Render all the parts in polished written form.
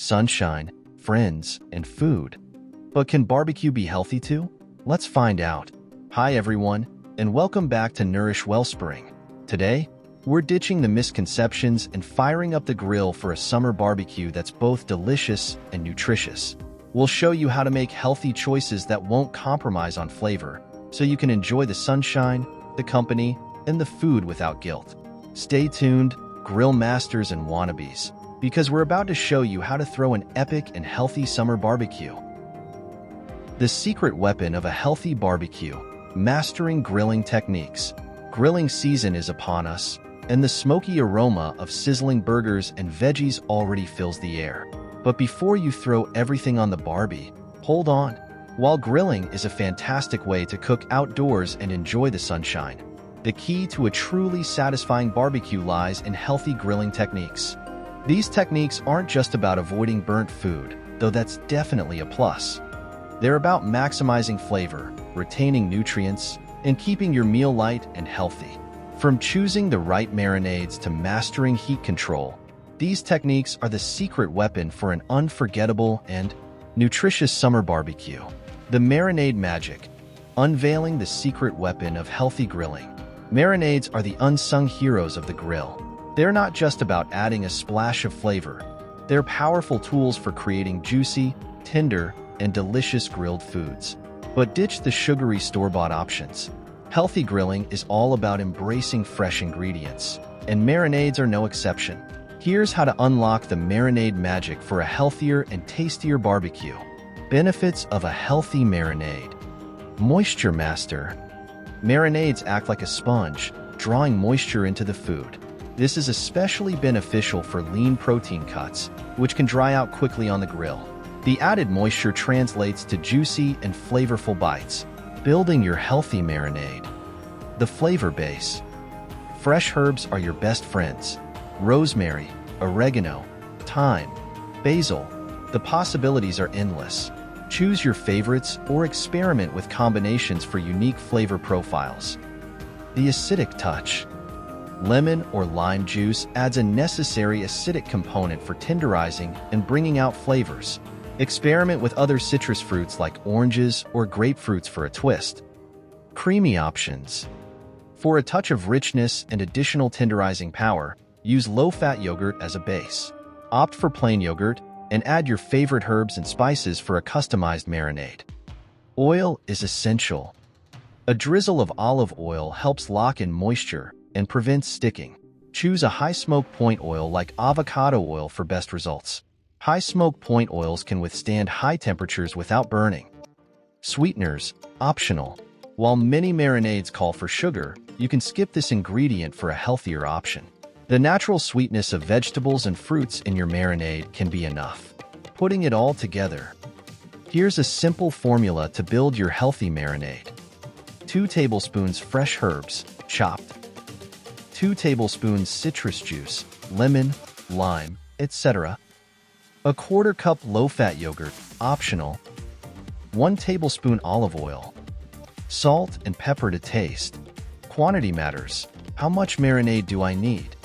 sunshine, friends, and food. But can barbecue be healthy too? Let's find out. Hi everyone, and welcome back to Nourish Wellspring. Today, we're ditching the misconceptions and firing up the grill for a summer barbecue that's both delicious and nutritious. We'll show you how to make healthy choices that won't compromise on flavor, so you can enjoy the sunshine, the company, and the food without guilt. Stay tuned, grill masters and wannabes, because we're about to show you how to throw an epic and healthy summer barbecue. The secret weapon of a healthy barbecue: mastering grilling techniques. Grilling season is upon us, and the smoky aroma of sizzling burgers and veggies already fills the air. But before you throw everything on the barbie, hold on. While grilling is a fantastic way to cook outdoors and enjoy the sunshine, the key to a truly satisfying barbecue lies in healthy grilling techniques. These techniques aren't just about avoiding burnt food, though that's definitely a plus. They're about maximizing flavor, retaining nutrients, and keeping your meal light and healthy. From choosing the right marinades to mastering heat control, these techniques are the secret weapon for an unforgettable and nutritious summer barbecue. The marinade magic, unveiling the secret weapon of healthy grilling. Marinades are the unsung heroes of the grill. They're not just about adding a splash of flavor. They're powerful tools for creating juicy, tender, and delicious grilled foods. But ditch the sugary store-bought options. Healthy grilling is all about embracing fresh ingredients, and marinades are no exception. Here's how to unlock the marinade magic for a healthier and tastier barbecue. Benefits of a healthy marinade. Moisture master. Marinades act like a sponge, drawing moisture into the food. This is especially beneficial for lean protein cuts, which can dry out quickly on the grill. The added moisture translates to juicy and flavorful bites, building your healthy marinade. The flavor base. Fresh herbs are your best friends. Rosemary, oregano, thyme, basil. The possibilities are endless. Choose your favorites or experiment with combinations for unique flavor profiles. The acidic touch. Lemon or lime juice adds a necessary acidic component for tenderizing and bringing out flavors. Experiment with other citrus fruits like oranges or grapefruits for a twist. Creamy options. For a touch of richness and additional tenderizing power, use low-fat yogurt as a base. Opt for plain yogurt and add your favorite herbs and spices for a customized marinade. Oil is essential. A drizzle of olive oil helps lock in moisture and prevents sticking. Choose a high smoke point oil like avocado oil for best results. High smoke point oils can withstand high temperatures without burning. Sweeteners, optional. While many marinades call for sugar, you can skip this ingredient for a healthier option. The natural sweetness of vegetables and fruits in your marinade can be enough. Putting it all together. Here's a simple formula to build your healthy marinade. 2 tablespoons fresh herbs, chopped. 2 tablespoons citrus juice, lemon, lime, etc. A 1/4 cup low-fat yogurt, optional. 1 tablespoon olive oil. Salt and pepper to taste. Quantity matters. How much marinade do I need?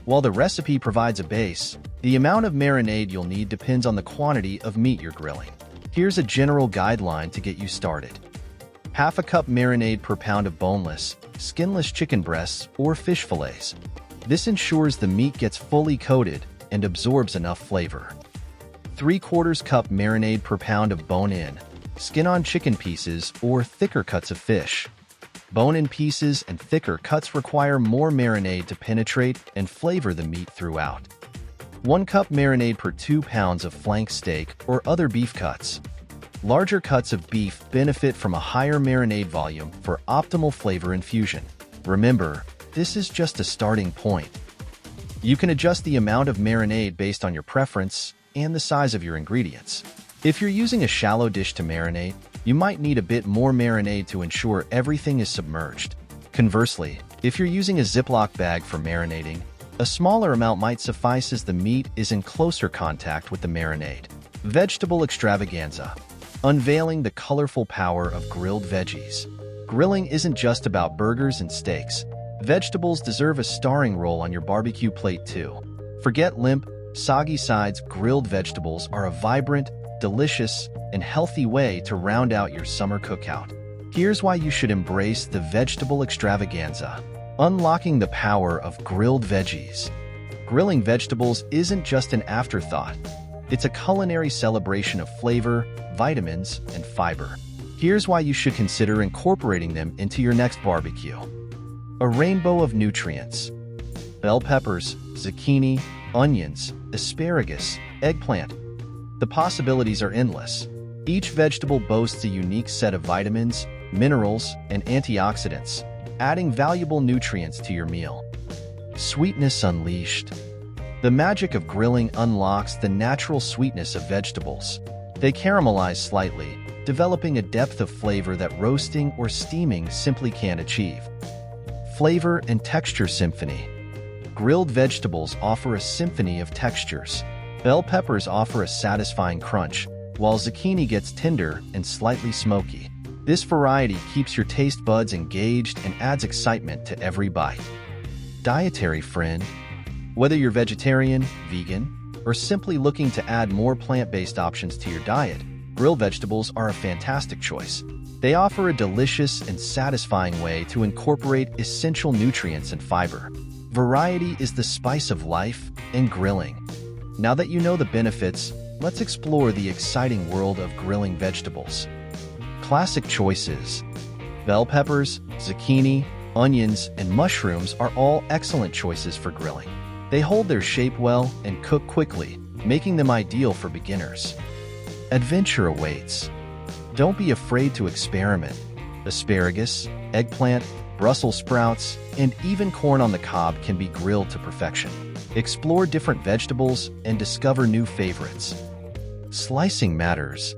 While the recipe provides a base, the amount of marinade you'll need depends on the quantity of meat you're grilling. Here's a general guideline to get you started. 1/2 cup marinade per pound of boneless, skinless chicken breasts or fish fillets. This ensures the meat gets fully coated and absorbs enough flavor. 3/4 cup marinade per pound of bone-in, skin-on chicken pieces or thicker cuts of fish. Bone-in pieces and thicker cuts require more marinade to penetrate and flavor the meat throughout. 1 cup marinade per 2 pounds of flank steak or other beef cuts. Larger cuts of beef benefit from a higher marinade volume for optimal flavor infusion. Remember, this is just a starting point. You can adjust the amount of marinade based on your preference and the size of your ingredients. If you're using a shallow dish to marinate, you might need a bit more marinade to ensure everything is submerged. Conversely, if you're using a Ziploc bag for marinating, a smaller amount might suffice as the meat is in closer contact with the marinade. Vegetable extravaganza. Unveiling the colorful power of grilled veggies. Grilling isn't just about burgers and steaks. Vegetables deserve a starring role on your barbecue plate too. Forget limp, soggy sides grilled vegetables are a vibrant, delicious, and healthy way to round out your summer cookout. Here's why you should embrace the vegetable extravaganza. Unlocking the power of grilled veggies. Grilling vegetables isn't just an afterthought. It's a culinary celebration of flavor, vitamins, and fiber. Here's why you should consider incorporating them into your next barbecue. A rainbow of nutrients. Bell peppers, zucchini, onions, asparagus, eggplant. The possibilities are endless. Each vegetable boasts a unique set of vitamins, minerals, and antioxidants, adding valuable nutrients to your meal. Sweetness unleashed. The magic of grilling unlocks the natural sweetness of vegetables. They caramelize slightly, developing a depth of flavor that roasting or steaming simply can't achieve. Flavor and texture symphony. Grilled vegetables offer a symphony of textures. Bell peppers offer a satisfying crunch, while zucchini gets tender and slightly smoky. This variety keeps your taste buds engaged and adds excitement to every bite. Dietary friend. Whether you're vegetarian, vegan, or simply looking to add more plant-based options to your diet, grilled vegetables are a fantastic choice. They offer a delicious and satisfying way to incorporate essential nutrients and fiber. Variety is the spice of life in grilling. Now that you know the benefits, let's explore the exciting world of grilling vegetables. Classic choices. Bell peppers, zucchini, onions, and mushrooms are all excellent choices for grilling. They hold their shape well and cook quickly, making them ideal for beginners. Adventure awaits. Don't be afraid to experiment. Asparagus, eggplant, Brussels sprouts, and even corn on the cob can be grilled to perfection. Explore different vegetables and discover new favorites. Slicing matters.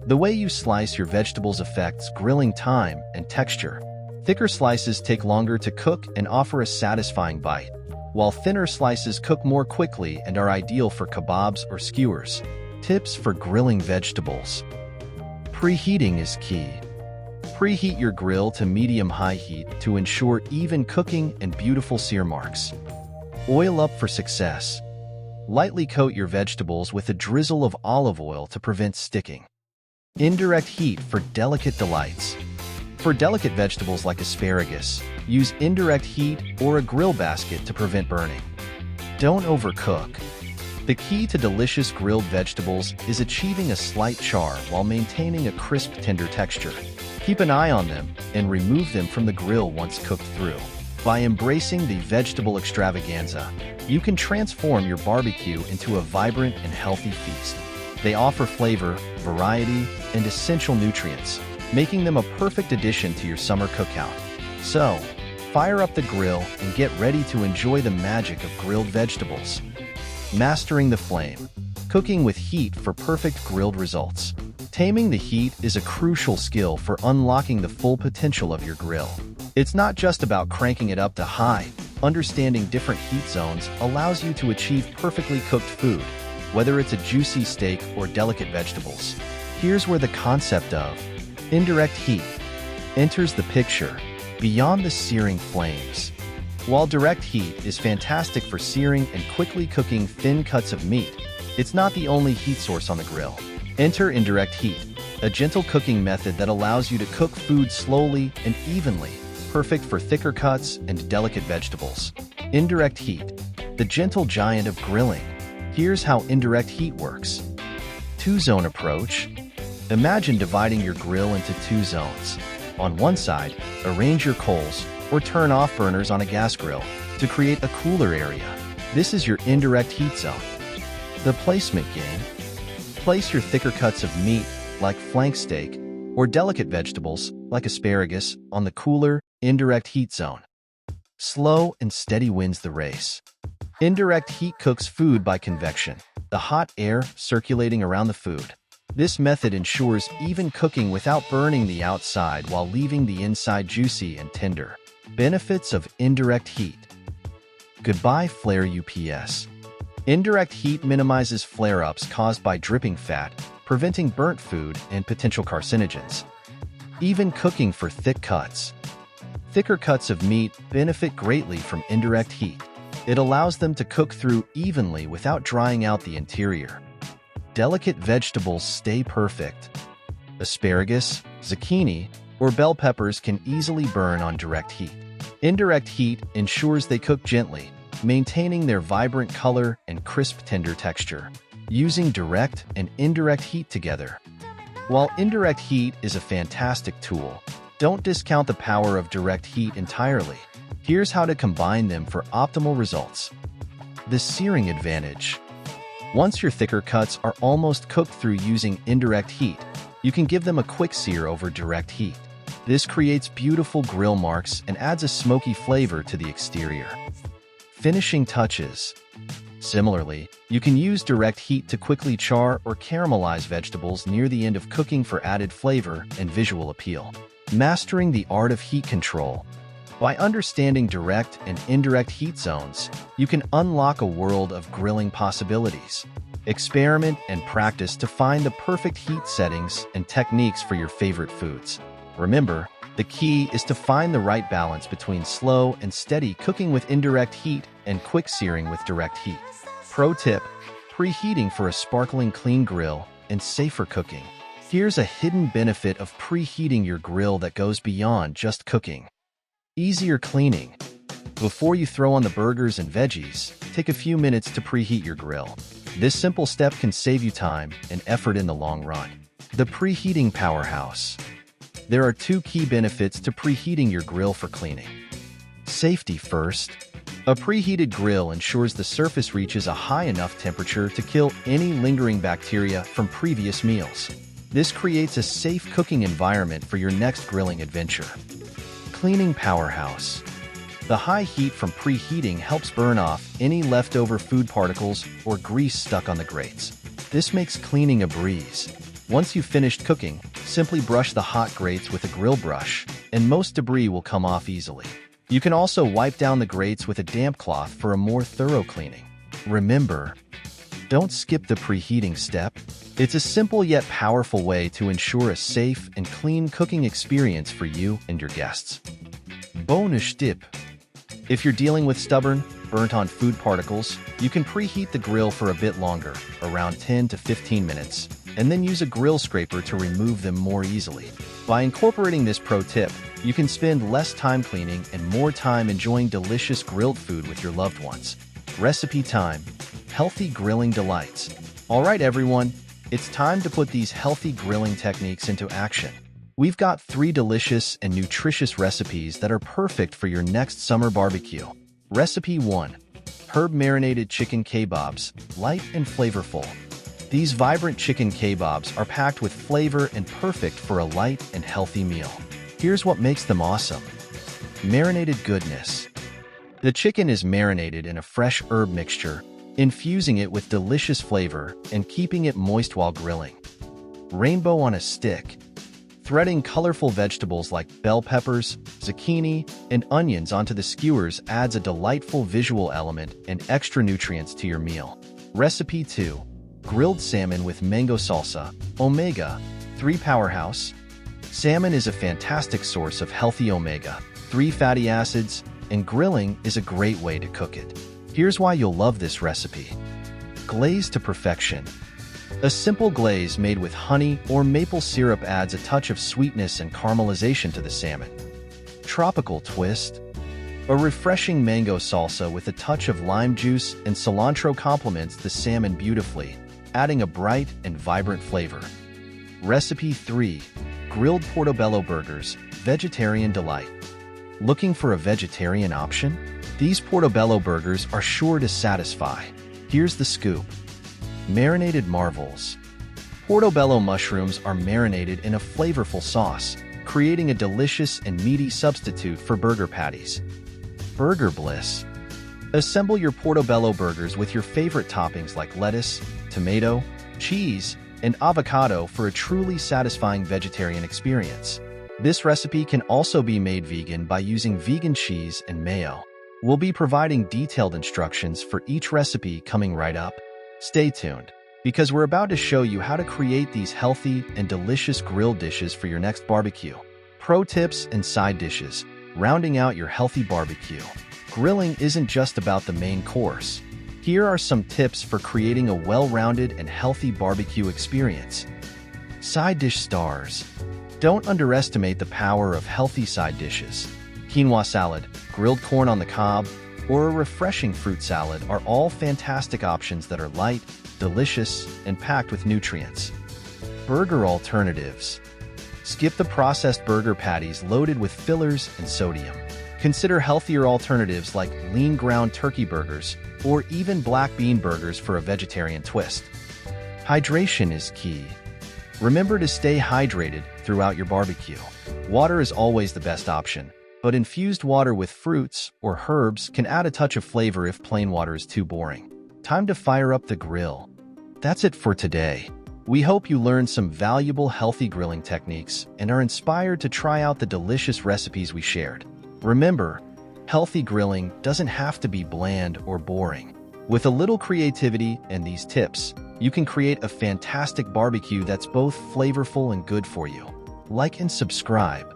The way you slice your vegetables affects grilling time and texture. Thicker slices take longer to cook and offer a satisfying bite, while thinner slices cook more quickly and are ideal for kebabs or skewers. Tips for grilling vegetables. Preheating is key. Preheat your grill to medium-high heat to ensure even cooking and beautiful sear marks. Oil up for success. Lightly coat your vegetables with a drizzle of olive oil to prevent sticking. Indirect heat for delicate delights. For delicate vegetables like asparagus, use indirect heat or a grill basket to prevent burning. Don't overcook. The key to delicious grilled vegetables is achieving a slight char while maintaining a crisp, tender texture. Keep an eye on them and remove them from the grill once cooked through. By embracing the vegetable extravaganza, you can transform your barbecue into a vibrant and healthy feast. They offer flavor, variety, and essential nutrients, making them a perfect addition to your summer cookout. So, fire up the grill and get ready to enjoy the magic of grilled vegetables. Mastering the flame. Cooking with heat for perfect grilled results. Taming the heat is a crucial skill for unlocking the full potential of your grill. It's not just about cranking it up to high. Understanding different heat zones allows you to achieve perfectly cooked food, whether it's a juicy steak or delicate vegetables. Here's where the concept of indirect heat enters the picture, beyond the searing flames. While direct heat is fantastic for searing and quickly cooking thin cuts of meat, it's not the only heat source on the grill. Enter indirect heat, a gentle cooking method that allows you to cook food slowly and evenly, perfect for thicker cuts and delicate vegetables. Indirect heat, the gentle giant of grilling. Here's how indirect heat works. Two-zone approach. Imagine dividing your grill into two zones. On one side, arrange your coals or turn off burners on a gas grill to create a cooler area. This is your indirect heat zone. The placement game. Place your thicker cuts of meat, like flank steak, or delicate vegetables, like asparagus, on the cooler, indirect heat zone. Slow and steady wins the race. Indirect heat cooks food by convection, the hot air circulating around the food. This method ensures even cooking without burning the outside while leaving the inside juicy and tender. Benefits of indirect heat. Goodbye flare UPS. Indirect heat minimizes flare-ups caused by dripping fat, preventing burnt food and potential carcinogens. Even cooking for thick cuts. Thicker cuts of meat benefit greatly from indirect heat. It allows them to cook through evenly without drying out the interior. Delicate vegetables stay perfect. Asparagus, zucchini, or bell peppers can easily burn on direct heat. Indirect heat ensures they cook gently, maintaining their vibrant color and crisp, tender texture. Using direct and indirect heat together. While indirect heat is a fantastic tool, don't discount the power of direct heat entirely. Here's how to combine them for optimal results. The searing advantage. Once your thicker cuts are almost cooked through using indirect heat, you can give them a quick sear over direct heat. This creates beautiful grill marks and adds a smoky flavor to the exterior. Finishing touches. Similarly, you can use direct heat to quickly char or caramelize vegetables near the end of cooking for added flavor and visual appeal. Mastering the art of heat control. By understanding direct and indirect heat zones, you can unlock a world of grilling possibilities. Experiment and practice to find the perfect heat settings and techniques for your favorite foods. Remember, the key is to find the right balance between slow and steady cooking with indirect heat and quick searing with direct heat. Pro tip: preheating for a sparkling clean grill and safer cooking. Here's a hidden benefit of preheating your grill that goes beyond just cooking. Easier cleaning. Before you throw on the burgers and veggies, take a few minutes to preheat your grill. This simple step can save you time and effort in the long run. The preheating powerhouse. There are two key benefits to preheating your grill for cleaning. Safety first. A preheated grill ensures the surface reaches a high enough temperature to kill any lingering bacteria from previous meals. This creates a safe cooking environment for your next grilling adventure. Cleaning powerhouse. The high heat from preheating helps burn off any leftover food particles or grease stuck on the grates. This makes cleaning a breeze. Once you've finished cooking, simply brush the hot grates with a grill brush, and most debris will come off easily. You can also wipe down the grates with a damp cloth for a more thorough cleaning. Remember, don't skip the preheating step. It's a simple yet powerful way to ensure a safe and clean cooking experience for you and your guests. Bonus tip. If you're dealing with stubborn, burnt-on food particles, you can preheat the grill for a bit longer, around 10 to 15 minutes, and then use a grill scraper to remove them more easily. By incorporating this pro tip, you can spend less time cleaning and more time enjoying delicious grilled food with your loved ones. Recipe time. Healthy grilling delights. All right, everyone, it's time to put these healthy grilling techniques into action. We've got 3 delicious and nutritious recipes that are perfect for your next summer barbecue. Recipe 1. HerbMarinated Chicken Kabobs, light and flavorful. These vibrant chicken kabobs are packed with flavor and perfect for a light and healthy meal. Here's what makes them awesome. Marinated goodness. The chicken is marinated in a fresh herb mixture, infusing it with delicious flavor and keeping it moist while grilling. Rainbow on a stick. Threading colorful vegetables like bell peppers, zucchini, and onions onto the skewers adds a delightful visual element and extra nutrients to your meal. Recipe 2. Grilled salmon with mango salsa, omega-3 powerhouse. Salmon is a fantastic source of healthy omega-3 fatty acids, and grilling is a great way to cook it. Here's why you'll love this recipe. Glaze to perfection. A simple glaze made with honey or maple syrup adds a touch of sweetness and caramelization to the salmon. Tropical twist. A refreshing mango salsa with a touch of lime juice and cilantro complements the salmon beautifully, adding a bright and vibrant flavor. Recipe 3. Grilled Portobello Burgers, vegetarian delight. Looking for a vegetarian option? These Portobello burgers are sure to satisfy. Here's the scoop. Marinated marvels. Portobello mushrooms are marinated in a flavorful sauce, creating a delicious and meaty substitute for burger patties. Burger bliss. Assemble your Portobello burgers with your favorite toppings like lettuce, tomato, cheese, and avocado for a truly satisfying vegetarian experience. This recipe can also be made vegan by using vegan cheese and mayo. We'll be providing detailed instructions for each recipe coming right up. Stay tuned, because we're about to show you how to create these healthy and delicious grilled dishes for your next barbecue. Pro tips and side dishes, rounding out your healthy barbecue. grilling isn't just about the main course. Here are some tips for creating a well-rounded and healthy barbecue experience. Side dish stars. Don't underestimate the power of healthy side dishes. Quinoa salad, grilled corn on the cob, or a refreshing fruit salad are all fantastic options that are light, delicious, and packed with nutrients. Burger alternatives. Skip the processed burger patties loaded with fillers and sodium. Consider healthier alternatives like lean ground turkey burgers or even black bean burgers for a vegetarian twist. Hydration is key. Remember to stay hydrated throughout your barbecue. Water is always the best option, but infused water with fruits or herbs can add a touch of flavor if plain water is too boring. Time to fire up the grill. That's it for today. We hope you learned some valuable healthy grilling techniques and are inspired to try out the delicious recipes we shared. Remember, healthy grilling doesn't have to be bland or boring. With a little creativity and these tips, you can create a fantastic barbecue that's both flavorful and good for you. Like and subscribe.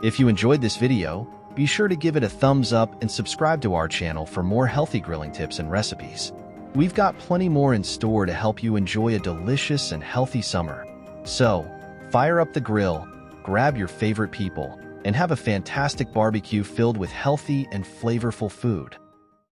If you enjoyed this video, be sure to give it a thumbs up and subscribe to our channel for more healthy grilling tips and recipes. We've got plenty more in store to help you enjoy a delicious and healthy summer. So, fire up the grill, grab your favorite people, and have a fantastic barbecue filled with healthy and flavorful food.